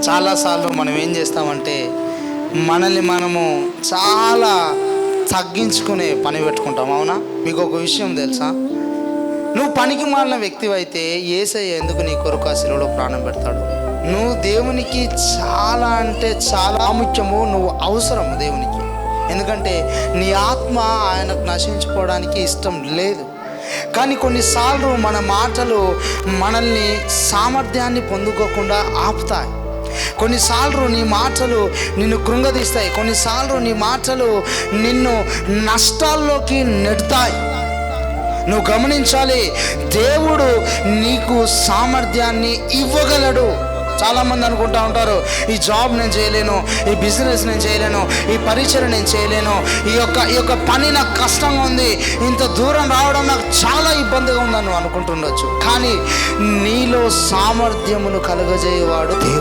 చాలాసార్లు మనం ఏం చేస్తామంటే మనల్ని మనము చాలా తగ్గించుకునే పని పెట్టుకుంటాం. అవునా? మీకు ఒక విషయం తెలుసా? నువ్వు పనికి మాలిన వ్యక్తివైతే యేసయ్య ఎందుకు నీ కొరకు ఆ శిలువలో ప్రాణం పెడతాడు? నువ్వు దేవునికి చాలా అంటే చాలా ప్రాముఖ్యము, నువ్వు అవసరము దేవునికి. ఎందుకంటే నీ ఆత్మ ఆయనకు నశించుకోవడానికి ఇష్టం లేదు. కానీ కొన్నిసార్లు మన మాటలు మనల్ని సామర్థ్యాన్ని పొందుకోకుండా ఆపుతాయి. కొన్నిసార్లు నీ మాటలు నిన్ను కృంగదీస్తాయి. కొన్నిసార్లు నీ మాటలు నిన్ను నష్టాల్లోకి నెడతాయి. నువ్వు గమనించాలి, దేవుడు నీకు సామర్థ్యాన్ని ఇవ్వగలడు. చాలామంది అనుకుంటూ ఉంటారు, ఈ జాబ్ నేను చేయలేను, ఈ బిజినెస్ నేను చేయలేను, ఈ పరిచయం నేను చేయలేను, ఈ యొక్క పని నాకు కష్టంగా ఉంది, ఇంత దూరం రావడం నాకు చాలా ఇబ్బందిగా ఉందని నువ్వు అనుకుంటుండొచ్చు. కానీ నీలో సామర్థ్యమును కలుగజేయవాడు